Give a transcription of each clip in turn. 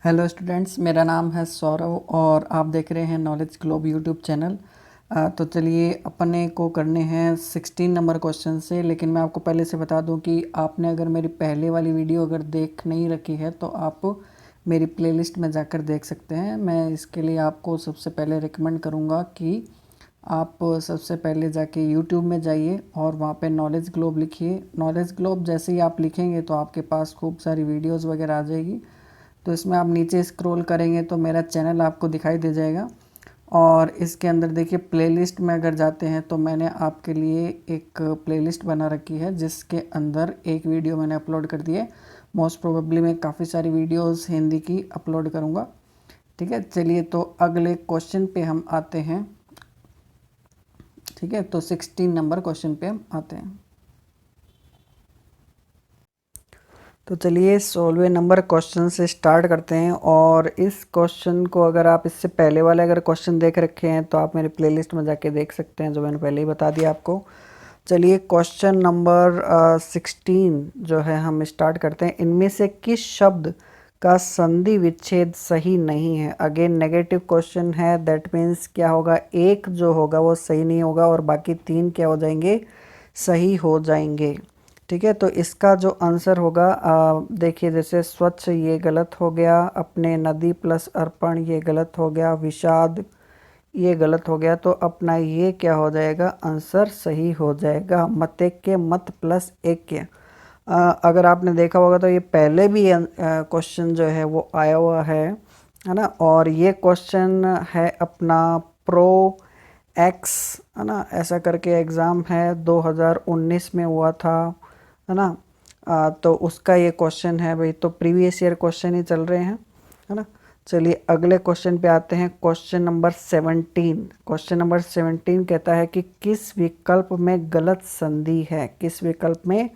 Hello students, मेरा नाम है सौरव और आप देख रहे हैं नॉलेज ग्लोब यूट्यूब चैनल। तो चलिए अपने को करने हैं 16 नंबर क्वेश्चन से। लेकिन मैं आपको पहले से बता दूं कि आपने अगर मेरी पहले वाली वीडियो अगर देख नहीं रखी है तो आप मेरी प्लेलिस्ट में जाकर देख सकते हैं। मैं इसके लिए आपको सबसे पहले रिकमेंड करूँगा कि आप सबसे पहले जाके यूट्यूब में जाइए और वहाँ पे नॉलेज ग्लोब लिखिए। नॉलेज ग्लोब जैसे ही आप लिखेंगे तो आपके पास खूब सारी वीडियोस वगैरह आ जाएगी। तो इसमें आप नीचे स्क्रॉल करेंगे तो मेरा चैनल आपको दिखाई दे जाएगा और इसके अंदर देखिए प्लेलिस्ट में अगर जाते हैं तो मैंने आपके लिए एक प्लेलिस्ट बना रखी है जिसके अंदर एक वीडियो मैंने अपलोड कर दी है। मोस्ट प्रोबेबली मैं काफ़ी सारी वीडियोस हिंदी की अपलोड करूँगा। ठीक है, चलिए तो अगले क्वेश्चन पे हम आते हैं। ठीक है, तो 16 नंबर क्वेश्चन पे हम आते हैं। तो चलिए 16वें नंबर क्वेश्चन से स्टार्ट करते हैं। और इस क्वेश्चन को अगर आप इससे पहले वाले अगर क्वेश्चन देख रखे हैं तो आप मेरी प्लेलिस्ट में जाके देख सकते हैं, जो मैंने पहले ही बता दिया आपको। चलिए क्वेश्चन नंबर 16 जो है हम स्टार्ट करते हैं। इनमें से किस शब्द का संधि विच्छेद सही नहीं है? अगेन नेगेटिव क्वेश्चन है, दैट मीन्स क्या होगा, एक जो होगा वो सही नहीं होगा और बाकी तीन क्या हो जाएंगे, सही हो जाएंगे। ठीक है, तो इसका जो आंसर होगा देखिए, जैसे स्वच्छ ये गलत हो गया, अपने नदी प्लस अर्पण ये गलत हो गया, विषाद ये गलत हो गया, तो अपना ये क्या हो जाएगा, आंसर सही हो जाएगा। मतेक के मत प्लस एक के। अगर आपने देखा होगा तो ये पहले भी क्वेश्चन जो है वो आया हुआ है ना। और ये क्वेश्चन है अपना प्रो एक्स, है ना, ऐसा करके एग्ज़ाम है 2019 में हुआ था, है ना। तो उसका ये क्वेश्चन है भाई, तो प्रीवियस ईयर क्वेश्चन ही चल रहे हैं, है ना। चलिए अगले क्वेश्चन पे आते हैं। Question number 17। क्वेश्चन नंबर 17 कहता है कि किस विकल्प में गलत संधि है? किस विकल्प में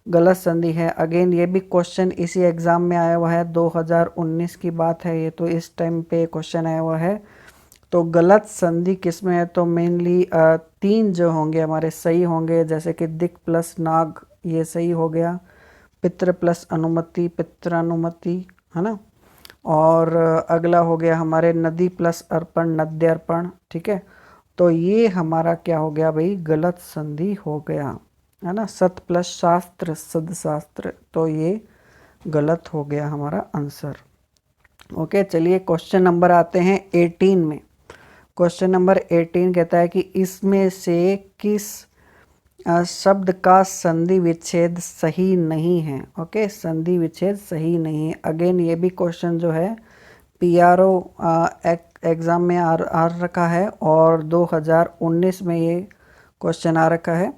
गलत संधि है? अगेन ये भी क्वेश्चन इसी एग्ज़ाम में आया हुआ है, 2019 की बात है ये, तो इस टाइम पे क्वेश्चन आया हुआ है। तो गलत संधि किस में है? तो मेनली तीन जो होंगे हमारे सही होंगे, जैसे कि दिक प्लस नाग ये सही हो गया, पितृ प्लस अनुमति पित्रानुमति, है ना। और अगला हो गया हमारे नदी प्लस अर्पण नद्यर्पण। ठीक है, तो ये हमारा क्या हो गया भाई, गलत संधि हो गया, है ना। सत प्लस शास्त्र सदशास्त्र, तो ये गलत हो गया हमारा आंसर। ओके, चलिए क्वेश्चन नंबर आते हैं 18 में। क्वेश्चन नंबर 18 कहता है कि इसमें से किस शब्द का संधि विच्छेद सही नहीं है? ओके, संधि विच्छेद सही नहीं है। अगेन ये भी क्वेश्चन जो है पीआरओ एग्ज़ाम में आ रखा है और 2019 में ये क्वेश्चन आ रखा है।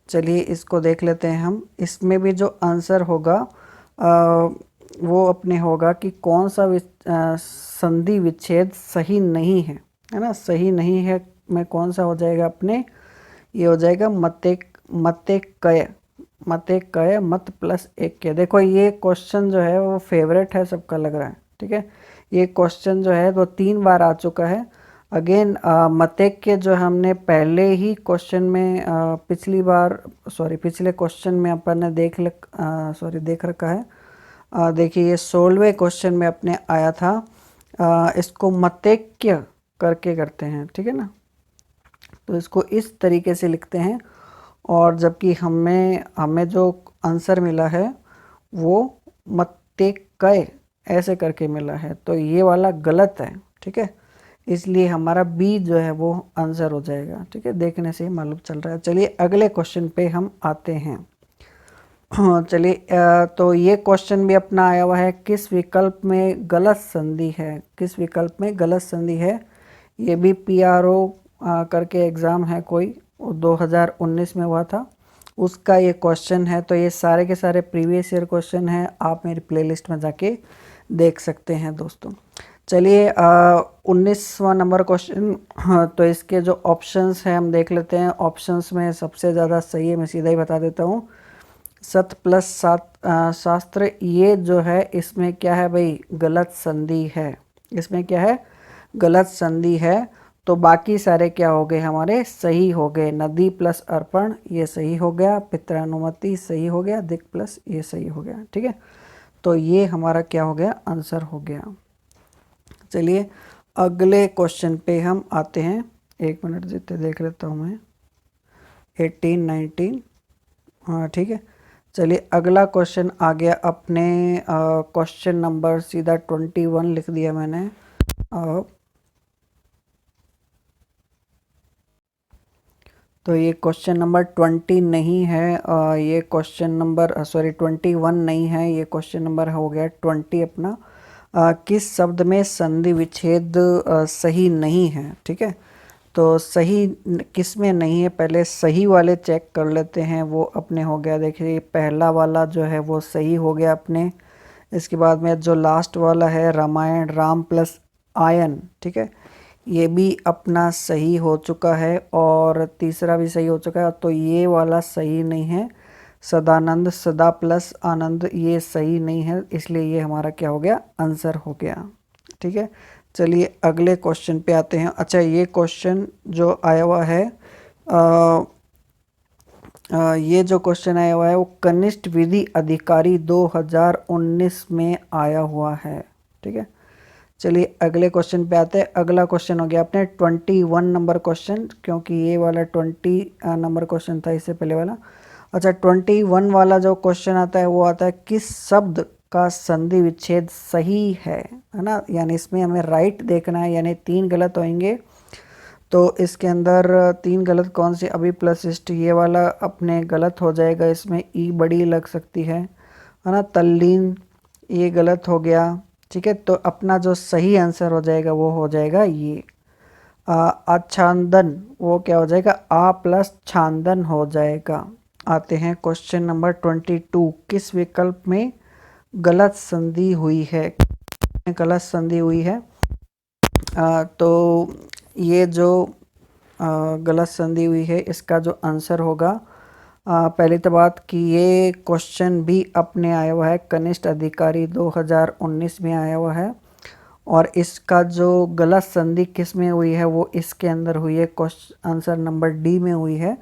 चलिए इसको देख लेते हैं हम। इसमें भी जो आंसर होगा वो अपने होगा कि कौन सा संधि विच्छेद सही नहीं है ना। सही नहीं है में कौन सा हो जाएगा अपने, ये हो जाएगा मते मते कय, मते कय मत प्लस एक के। देखो ये क्वेश्चन जो है वो फेवरेट है सबका लग रहा है। ठीक है, ये क्वेश्चन जो है वो 3 बार आ चुका है। अगेन मतेक के जो हमने पहले ही क्वेश्चन में पिछले क्वेश्चन में अपन ने देख रखा है। देखिए ये 16वें क्वेश्चन में अपने आया था। इसको मतेक्य करके करते हैं, ठीक है ना। तो इसको इस तरीके से लिखते हैं और जबकि हमें जो आंसर मिला है वो मत्तेकय ऐसे करके मिला है, तो ये वाला गलत है। ठीक है, इसलिए हमारा बी जो है वो आंसर हो जाएगा। ठीक है, देखने से ही मालूम चल रहा है। चलिए अगले क्वेश्चन पे हम आते हैं। चलिए तो ये क्वेश्चन भी अपना आया हुआ है, किस विकल्प में गलत संधि है? किस विकल्प में गलत संधि है? ये भी पीआरओ करके एग्ज़ाम है कोई, 2019 में हुआ था, उसका ये क्वेश्चन है। तो ये सारे के सारे प्रीवियस ईयर क्वेश्चन हैं, आप मेरी प्लेलिस्ट में जाके देख सकते हैं दोस्तों। चलिए 19वां नंबर क्वेश्चन। तो इसके जो ऑप्शंस हैं हम देख लेते हैं। ऑप्शंस में सबसे ज़्यादा सही है, मैं सीधा ही बता देता हूँ, सत प्लस सात शास्त्र, ये जो है इसमें क्या है भाई, गलत संधि है। इसमें क्या है, गलत संधि है। तो बाकी सारे क्या हो गए हमारे, सही हो गए। नदी प्लस अर्पण ये सही हो गया, पित्रानुमति सही हो गया, दिक प्लस ये सही हो गया। ठीक है, तो ये हमारा क्या हो गया, आंसर हो गया। चलिए अगले क्वेश्चन पे हम आते हैं। 1 मिनट देते देख लेता हूँ मैं। 18, 19, हाँ ठीक है। चलिए अगला क्वेश्चन आ गया अपने क्वेश्चन नंबर सीधा 21 लिख दिया मैंने। तो ये क्वेश्चन नंबर 20 नहीं है, ये क्वेश्चन नंबर 21 नहीं है, ये क्वेश्चन नंबर हो गया 20 अपना। किस शब्द में संधि विच्छेद सही नहीं है, ठीक है। तो सही किस में नहीं है, पहले सही वाले चेक कर लेते हैं। वो अपने हो गया, देखिए पहला वाला जो है वो सही हो गया अपने। इसके बाद में जो लास्ट वाला है रामायण, राम प्लस आयन, ठीक है, ये भी अपना सही हो चुका है। और तीसरा भी सही हो चुका है। तो ये वाला सही नहीं है, सदानंद, सदा प्लस आनंद, ये सही नहीं है, इसलिए ये हमारा क्या हो गया, आंसर हो गया। ठीक है, चलिए अगले क्वेश्चन पे आते हैं। अच्छा, ये क्वेश्चन जो आया हुआ है ये जो क्वेश्चन आया हुआ है वो कनिष्ठ विधि अधिकारी 2019 में आया हुआ है। ठीक है, चलिए अगले क्वेश्चन पे आते हैं। अगला क्वेश्चन हो गया अपने 21 नंबर क्वेश्चन, क्योंकि ये वाला 20 नंबर क्वेश्चन था इससे पहले वाला। अच्छा, 21 वाला जो क्वेश्चन आता है वो आता है किस शब्द का संधि विच्छेद सही है ना। यानी इसमें हमें राइट देखना है, यानी 3 गलत होंगे। तो इसके अंदर 3 गलत कौन सी, अभी प्लस इस्ट ये वाला अपने गलत हो जाएगा, इसमें ई बड़ी लग सकती है ना। तल्लीन ये गलत हो गया। ठीक है, तो अपना जो सही आंसर हो जाएगा वो हो जाएगा ये आच्छादन, वो क्या हो जाएगा, आ प्लस छांदन हो जाएगा। आते हैं क्वेश्चन नंबर 22, किस विकल्प में गलत संधि हुई है, गलत संधि हुई है। तो ये जो गलत संधि हुई है इसका जो आंसर होगा, पहली तो बात कि ये क्वेश्चन भी अपने आया हुआ है कनिष्ठ अधिकारी 2019 में आया हुआ है। और इसका जो गलत संधि किस में हुई है वो इसके अंदर हुई है, क्वेश्चन आंसर नंबर डी में हुई है,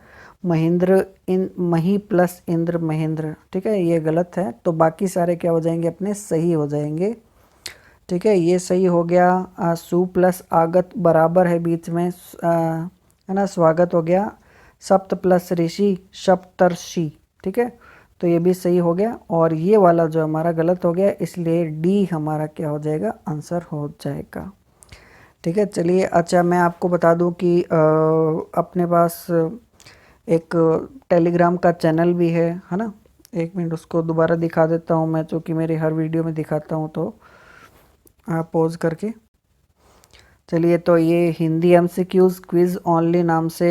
महेंद्र इन मही प्लस इंद्र महेंद्र। ठीक है, ये गलत है। तो बाकी सारे क्या हो जाएंगे, अपने सही हो जाएंगे। ठीक है, ये सही हो गया। सु प्लस आगत बराबर है बीच में, है ना, स्वागत हो गया। सप्त प्लस ऋषि सप्तर्षि। ठीक है, तो ये भी सही हो गया। और ये वाला जो हमारा गलत हो गया, इसलिए डी हमारा क्या हो जाएगा, आंसर हो जाएगा। ठीक है, चलिए अच्छा मैं आपको बता दूं कि अपने पास एक टेलीग्राम का चैनल भी है ना। 1 मिनट उसको दोबारा दिखा देता हूँ मैं, चूँकि मेरी हर वीडियो में दिखाता हूँ, तो पॉज करके। चलिए, तो ये हिंदी एमसीक्यूज़ क्विज़ ओनली नाम से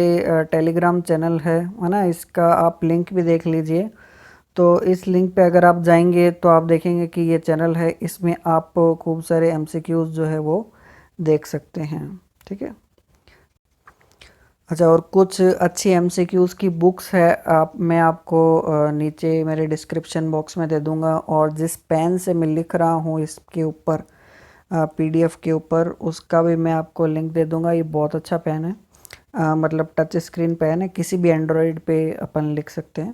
टेलीग्राम चैनल है ना। इसका आप लिंक भी देख लीजिए। तो इस लिंक पे अगर आप जाएंगे तो आप देखेंगे कि ये चैनल है, इसमें आप खूब सारे एमसीक्यूज़ जो है वो देख सकते हैं। ठीक है, अच्छा, और कुछ अच्छी एमसीक्यूज़ की बुक्स है, मैं आपको नीचे मेरे डिस्क्रिप्शन बॉक्स में दे दूंगा। और जिस पेन से मैं लिख रहा हूँ इसके ऊपर पीडीएफ के ऊपर, उसका भी मैं आपको लिंक दे दूंगा। ये बहुत अच्छा पेन है, मतलब टच स्क्रीन पेन है, किसी भी एंड्रॉयड पे अपन लिख सकते हैं।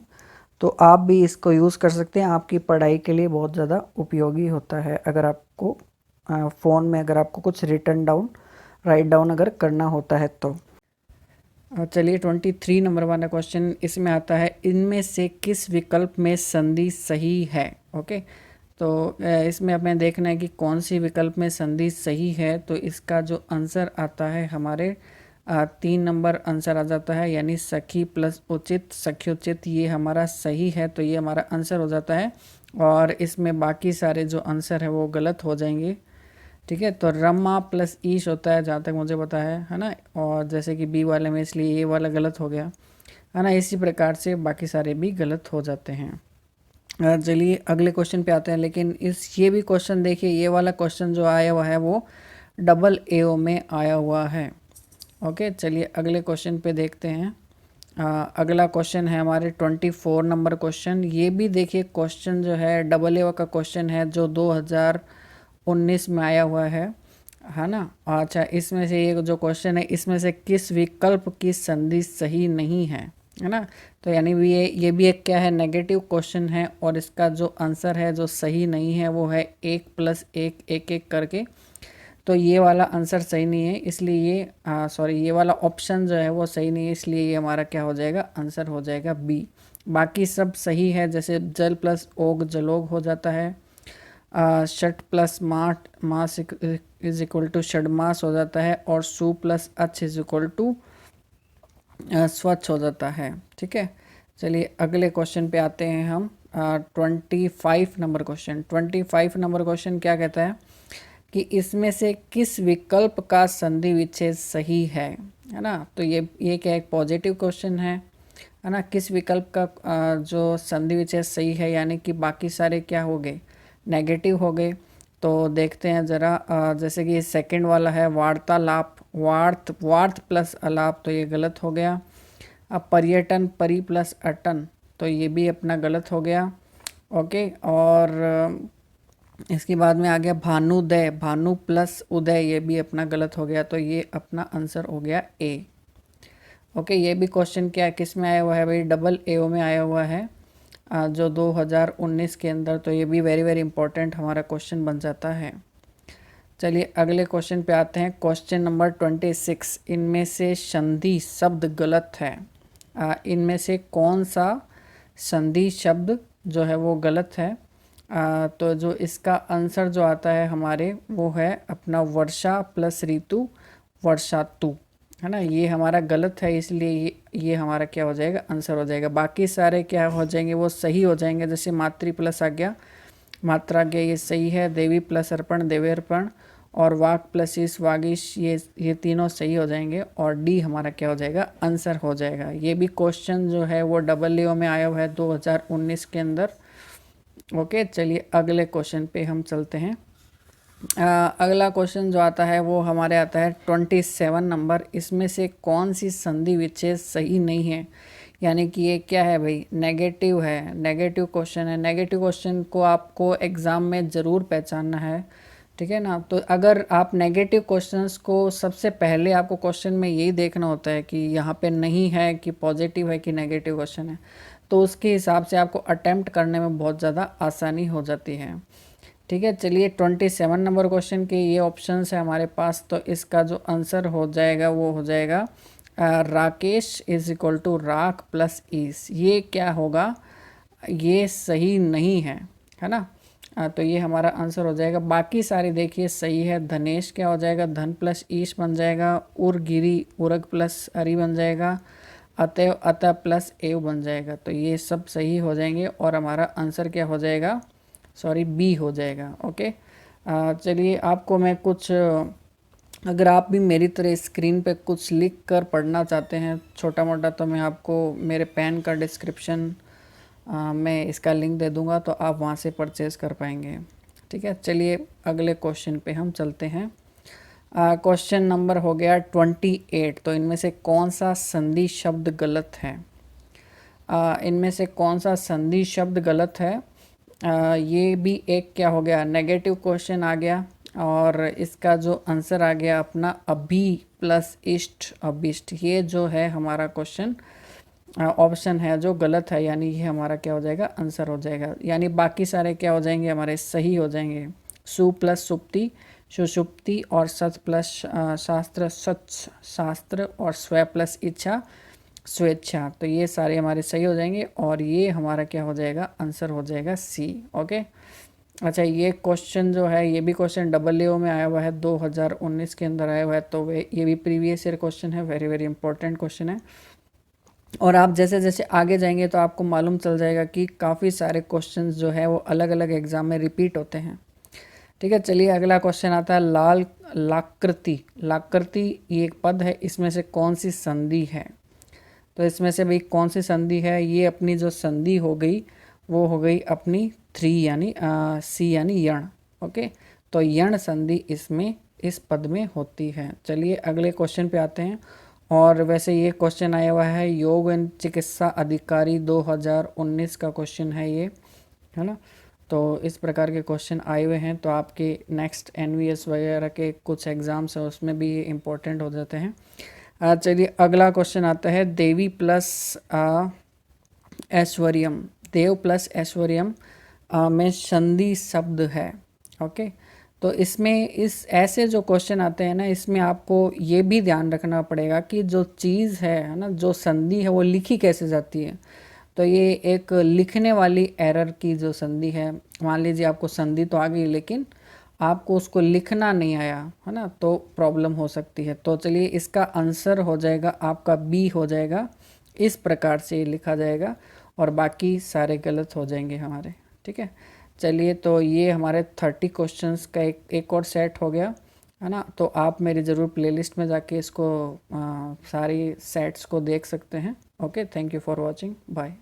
तो आप भी इसको यूज़ कर सकते हैं, आपकी पढ़ाई के लिए बहुत ज़्यादा उपयोगी होता है। अगर आपको फ़ोन में अगर आपको कुछ रिटर्न डाउन राइट डाउन अगर करना होता है तो। चलिए 23 नंबर वाला क्वेश्चन इसमें आता है, इनमें से किस विकल्प में संधि सही है। ओके, तो इसमें हमें देखना है कि कौन सी विकल्प में संधि सही है। तो इसका जो आंसर आता है हमारे 3 नंबर आंसर आ जाता है, यानी सखी प्लस उचित सख्योचित, ये हमारा सही है। तो ये हमारा आंसर हो जाता है। और इसमें बाकी सारे जो आंसर है वो गलत हो जाएंगे। ठीक है, तो रमा प्लस ईश होता है जहाँ तक मुझे पता है ना। और जैसे कि बी वाले में, इसलिए ये वाला गलत हो गया, है ना। इसी प्रकार से बाकी सारे भी गलत हो जाते हैं। चलिए अगले क्वेश्चन पे आते हैं। लेकिन ये भी क्वेश्चन देखिए, ये वाला क्वेश्चन जो आया हुआ है वो डबल एओ में आया हुआ है। ओके, चलिए अगले क्वेश्चन पे देखते हैं। अगला क्वेश्चन है हमारे 24 नंबर क्वेश्चन। ये भी देखिए क्वेश्चन जो है डबल एओ का क्वेश्चन है, जो 2019 में आया हुआ है ना। अच्छा, इसमें से ये जो क्वेश्चन है, इसमें से किस विकल्प की संधि सही नहीं है ना। तो यानी ये भी एक क्या है, नेगेटिव क्वेश्चन है। और इसका जो आंसर है जो सही नहीं है वो है 1 + 1 1 1 करके। तो ये वाला आंसर सही नहीं है, इसलिए ये सॉरी ये वाला ऑप्शन जो है वो सही नहीं है, इसलिए ये हमारा क्या हो जाएगा, आंसर हो जाएगा बी। बाकी सब सही है, जैसे जल प्लस ओग जलोग हो जाता है, षट प्लस माठ मास इज इक्वल टू षडमास हो जाता है, और सु प्लस अच इज इक्वल टू स्वच्छ हो जाता है। ठीक है, चलिए अगले क्वेश्चन पे आते हैं हम। 25 नंबर क्वेश्चन। 25 नंबर क्वेश्चन क्या कहता है कि इसमें से किस विकल्प का संधि विच्छेद सही है ना। तो ये क्या एक पॉजिटिव क्वेश्चन है ना। किस विकल्प का जो संधि विच्छेद सही है, यानी कि बाकी सारे क्या हो गए, नेगेटिव हो गए। तो देखते हैं ज़रा, जैसे कि सेकंड वाला है वार्तालाप, वार्त प्लस अलाप, तो ये गलत हो गया। अब पर्यटन परि प्लस अटन, तो ये भी अपना गलत हो गया। ओके, और इसके बाद में आ गया भानुदय, भानु प्लस उदय, ये भी अपना गलत हो गया। तो ये अपना आंसर हो गया ए। ओके, ये भी क्वेश्चन क्या किस में आया हुआ है भाई, डबल एओ में आया हुआ है जो 2019 के अंदर। तो ये भी वेरी वेरी इंपॉर्टेंट हमारा क्वेश्चन बन जाता है। चलिए अगले क्वेश्चन पे आते हैं। Question number 26। इनमें से संधि शब्द गलत है। इनमें से कौन सा संधि शब्द जो है वो गलत है। तो जो इसका आंसर जो आता है हमारे, वो है अपना वर्षा प्लस ऋतु, वर्षातु, है ना। ये हमारा गलत है, इसलिए ये हमारा क्या हो जाएगा, आंसर हो जाएगा। बाकी सारे क्या हो जाएंगे, वो सही हो जाएंगे। जैसे मातृ प्लस आज्ञा, मात्राज्ञा, ये सही है। देवी प्लस अर्पण, देवेर्पण, और वाक प्लस ईश, वागीश, ये तीनों सही हो जाएंगे। और डी हमारा क्या हो जाएगा, आंसर हो जाएगा। ये भी क्वेश्चन जो है वो डबल में आया हुआ है 2019 के अंदर। ओके, चलिए अगले क्वेश्चन पे हम चलते हैं। अगला क्वेश्चन जो आता है वो हमारे आता है 27 नंबर। इसमें से कौन सी संधि विच्छेद सही नहीं है, यानी कि ये क्या है भाई, नेगेटिव है, नेगेटिव क्वेश्चन है। नेगेटिव क्वेश्चन को आपको एग्ज़ाम में ज़रूर पहचानना है, ठीक है ना। तो अगर आप नेगेटिव क्वेश्चंस को सबसे पहले आपको क्वेश्चन में यही देखना होता है कि यहाँ पे नहीं है कि पॉजिटिव है कि नेगेटिव क्वेश्चन है, तो उसके हिसाब से आपको अटेम्प्ट करने में बहुत ज़्यादा आसानी हो जाती है। ठीक है, चलिए 27 नंबर क्वेश्चन के ये ऑप्शंस है हमारे पास। तो इसका जो आंसर हो जाएगा वो हो जाएगा राकेश इज इक्वल टू राख प्लस ईस। ये क्या होगा, ये सही नहीं है ना। तो ये हमारा आंसर हो जाएगा। बाकी सारे देखिए सही है। धनेश क्या हो जाएगा, धन प्लस ईश बन जाएगा। उर्गिरी, उर्ग प्लस अरि बन जाएगा। अतएव, अतः प्लस एव बन जाएगा। तो ये सब सही हो जाएंगे और हमारा आंसर क्या हो जाएगा, सॉरी बी हो जाएगा। ओके, चलिए आपको मैं कुछ, अगर आप भी मेरी तरह स्क्रीन पे कुछ लिख कर पढ़ना चाहते हैं छोटा मोटा, तो मैं आपको मेरे पेन का डिस्क्रिप्शन मैं इसका लिंक दे दूंगा, तो आप वहाँ से परचेज़ कर पाएंगे। ठीक है, चलिए अगले क्वेश्चन पे हम चलते हैं। क्वेश्चन नंबर हो गया 28। तो इनमें से कौन सा संधि शब्द गलत है। इनमें से कौन सा संधि शब्द गलत है। ये भी एक क्या हो गया, नेगेटिव क्वेश्चन आ गया। और इसका जो आंसर आ गया अपना अभी प्लस इष्ट, अभिष्ट, ये जो है हमारा क्वेश्चन ऑप्शन है जो गलत है, यानी ये हमारा क्या हो जाएगा, आंसर हो जाएगा। यानी बाकी सारे क्या हो जाएंगे, हमारे सही हो जाएंगे। सु प्लस सुप्ति, सुषुप्ति, और सच प्लस शास्त्र, सच शास्त्र, और स्व प्लस इच्छा, स्वेच्छा। तो ये सारे हमारे सही हो जाएंगे और ये हमारा क्या हो जाएगा, आंसर हो जाएगा सी। ओके, अच्छा ये क्वेश्चन जो है, ये भी क्वेश्चन डबल में आया हुआ है 2019 के अंदर आया हुआ है। तो ये भी प्रीवियस ईयर क्वेश्चन है, वेरी वेरी इंपॉर्टेंट क्वेश्चन है। और आप जैसे जैसे आगे जाएंगे तो आपको मालूम चल जाएगा कि काफ़ी सारे क्वेश्चंस जो है वो अलग अलग एग्ज़ाम में रिपीट होते हैं। ठीक है, चलिए अगला क्वेश्चन आता है लाल लाकृति। लाकृति ये एक पद है, इसमें से कौन सी संधि है। तो इसमें से भाई कौन सी संधि है, ये अपनी जो संधि हो गई वो हो गई अपनी 3 यानी सी यानी यण। ओके, तो यण संधि इसमें इस पद में होती है। चलिए अगले क्वेश्चन पे आते हैं। और वैसे ये क्वेश्चन आया हुआ है योग एवं चिकित्सा अधिकारी 2019 का क्वेश्चन है ये, है ना। तो इस प्रकार के क्वेश्चन आए हुए हैं, तो आपके नेक्स्ट एनवीएस वगैरह के कुछ एग्ज़ाम्स हैं उसमें भी ये इम्पोर्टेंट हो जाते हैं। चलिए अगला क्वेश्चन आता है देवी प्लस ऐश्वर्यम। देव प्लस ऐश्वर्यम में संधि शब्द है। ओके, तो इसमें इस ऐसे जो क्वेश्चन आते हैं ना, इसमें आपको ये भी ध्यान रखना पड़ेगा कि जो चीज़ है ना, जो संधि है वो लिखी कैसे जाती है। तो ये एक लिखने वाली एरर की जो संधि है, मान लीजिए आपको संधि तो आ गई लेकिन आपको उसको लिखना नहीं आया है ना, तो प्रॉब्लम हो सकती है। तो चलिए इसका आंसर हो जाएगा आपका बी हो जाएगा, इस प्रकार से ये लिखा जाएगा और बाकी सारे गलत हो जाएंगे हमारे। ठीक है, चलिए तो ये हमारे 30 क्वेश्चंस का एक और सेट हो गया है ना। तो आप मेरी ज़रूर प्लेलिस्ट में जाके इसको सारी सेट्स को देख सकते हैं। Okay, thank you for watching, bye.